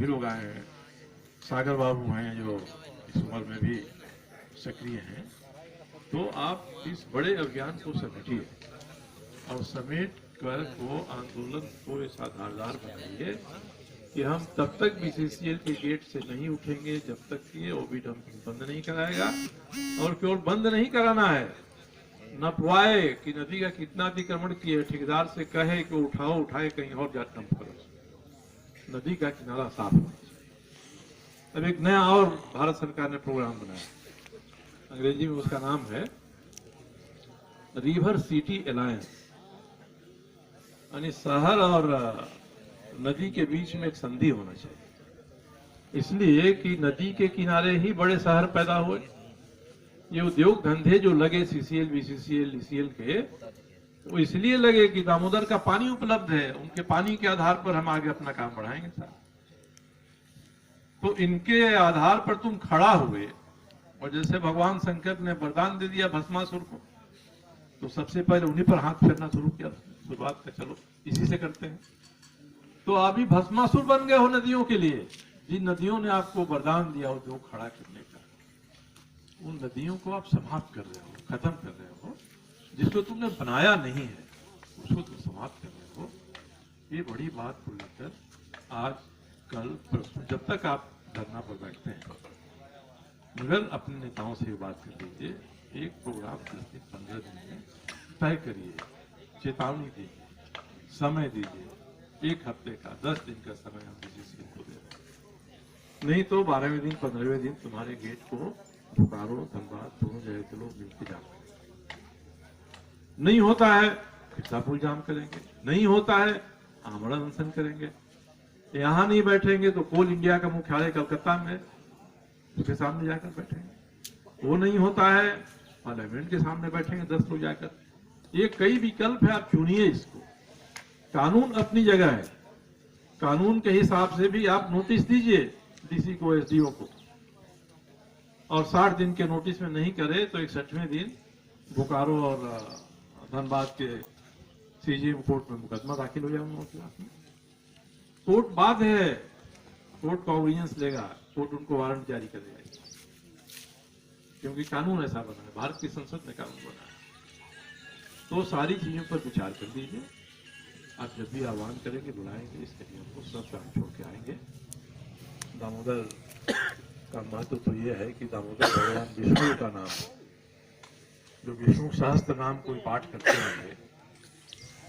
भी लोग आए हैं, सागर बाबू हैं जो इस उम्र में भी सक्रिय हैं। तो आप इस बड़े अभियान को समेटिए और समेट कर को आंदोलन को इस आधारदार बनाइए कि हम तब तक बीसीसीएल के गेट से नहीं उठेंगे जब तक कि ये ओबी डंपिंग बंद नहीं कराएगा। और केवल बंद नहीं कराना है, नपवाए कि नदी का कितना अतिक्रमण किए, ठेकेदार से कहे कि उठाओ, उठाए कहीं और जा डंप करो, नदी का किनारा साफ होना चाहिए। अब एक नया और भारत सरकार ने प्रोग्राम बनाया, अंग्रेजी में उसका नाम है रिवर सिटी अलायंस, यानी शहर और नदी के बीच में एक संधि होना चाहिए, इसलिए कि नदी के किनारे ही बड़े शहर पैदा हुए। ये उद्योग धंधे जो लगे सीसीएल, बीसीसीएल, डीसीएल के, वो इसलिए लगे कि दामोदर का पानी उपलब्ध है, उनके पानी के आधार पर हम आगे अपना काम बढ़ाएंगे साहब। तो इनके आधार पर तुम खड़ा हुए, और जैसे भगवान शंकर ने वरदान दे दिया भस्मासुर को, तो सबसे पहले उन्हीं पर हाथ फेरना शुरू किया, शुरुआत का चलो इसी से करते हैं। तो अभी भस्मासुर बन गए हो नदियों के लिए। जिन नदियों ने आपको वरदान दिया उद्योग खड़ा करने का, उन नदियों को आप समाप्त कर रहे हो, खत्म कर रहे हो। जिसको तुमने बनाया नहीं है उसको तुम समाप्त कर रहे हो। ये बड़ी बात को लेकर आज कल परसों जब तक आप धरना पर बैठते हैं, मगर अपने नेताओं से बात कर लीजिए, एक प्रोग्राम 10 दिन 15 दिन में तय करिए, चेतावनी दीजिए, समय दीजिए, 1 हफ्ते का 10 दिन का समय हम बीसीसीएल को दे रहे हैं। नहीं तो 12वें दिन 15वें दिन तुम्हारे गेट को बोकारो, धनबाद दोनों जगह के लोग मिलकर जाम करेंगे। नहीं होता है खिड़सापुर जाम करेंगे, नहीं होता है आमरण अनशन करेंगे। यहां नहीं बैठेंगे तो कोल इंडिया का मुख्यालय कलकत्ता में, उसके सामने जाकर बैठेंगे। वो नहीं होता है पार्लियामेंट के सामने बैठेंगे 10 लोग जाकर। ये कई विकल्प है, आप चुनिए इसको। कानून अपनी जगह है, कानून के हिसाब से भी आप नोटिस दीजिए डीसी को, एसडीओ को, और 60 दिन के नोटिस में नहीं करे तो 61वें दिन बोकारो और धनबाद के सीजीएम कोर्ट में मुकदमा दाखिल हो जाएगा उनके खिलाफ में। कोर्ट बाध्य है, कोर्ट कॉग्निजेंस लेगा, कोर्ट उनको वारंट जारी करेगा, क्योंकि कानून ऐसा बना है, भारत की संसद ने कानून बनाया। तो सारी चीजों पर विचार कर लीजिए। आप जब भी आह्वान करेंगे, बुलाएंगे, इसके लिए हमको सब काम छोड़ के आएंगे। दामोदर का महत्व तो यह है कि दामोदर भगवान विष्णु का नाम है। जो विष्णु सहस्त्र नाम कोई पाठ करते होंगे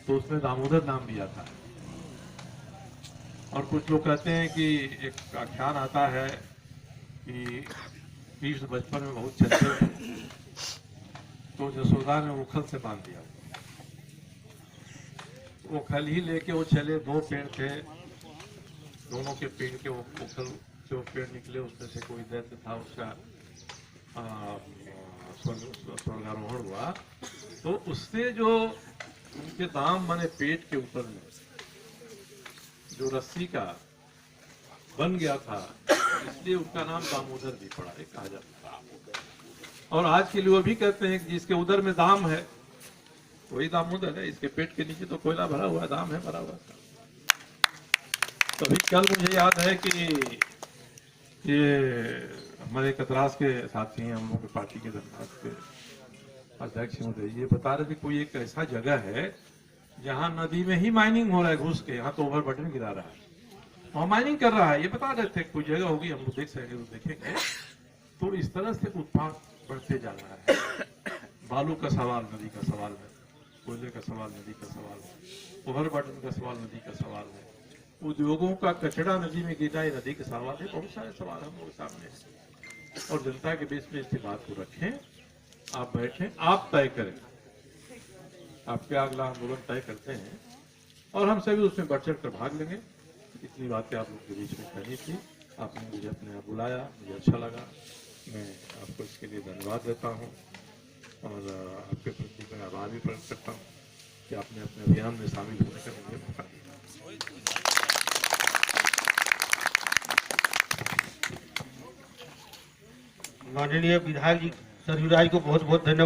तो उसमें दामोदर नाम भी आता है। और कुछ लोग कहते हैं कि एक आख्यान आता है कि कृष्ण बचपन में बहुत चलते थे, तो यशोदा ने उखल से बांध दिया। वो खल ही लेके वो चले, 2 पेड़ थे, दोनों के पेड़ के वो उखल से वो पेड़ निकले, उसमें से कोई दैत्य था, उसका स्वर्गारोहण हुआ। तो उससे जो उनके दाम बने पेट के ऊपर में जो रस्सी का बन गया था, इसलिए उसका नाम दामोदर भी पड़ा है, कहा जाता है। और आज के लिए वो भी कहते हैं कि जिसके उदर में दाम है वही दामोदर है, इसके पेट के नीचे तो कोयला भरा हुआ है, दाम है भरा हुआ। तो अभी कल मुझे याद है कि ये हमारे कतरास के साथी हैं, हम लोग की पार्टी के धनबाद के अध्यक्ष महोदय, ये बता रहे थे कोई एक ऐसा जगह है जहां नदी में ही माइनिंग हो रहा है घुस के, यहाँ तो ओवर बटन गिरा रहा है, वहां माइनिंग कर रहा है। ये बता रहे थे कोई जगह होगी, हम लोग देख सकेंगे तो देखेंगे। तो इस तरह से उत्पाद बढ़ते जा रहा है। बालू का सवाल नदी का सवाल है, कोयले का सवाल नदी का सवाल है, ओवर बटन का सवाल नदी का सवाल है, उद्योगों का कचरा नदी में गिरना नदी के सवाल है। बहुत सारे सवाल हम लोग सामने हैं और जनता के बीच में इस बात को रखें। आप बैठें, आप तय करें, आप क्या अगला आंदोलन तय करते हैं और हम सभी उसमें बढ़ चढ़ कर भाग लेंगे। इतनी बातें आप लोग के बीच में करनी थी, आपने मुझे अपने यहाँ बुलाया, मुझे अच्छा लगा। मैं आपको इसके लिए धन्यवाद देता हूँ और आपके प्रति मैं आभार भी प्रकट करता हूँ कि आपने अपने अभियान में शामिल होने का मुझे मौका दिया। माननीय विधायक जी सरयू राय को बहुत बहुत धन्यवाद।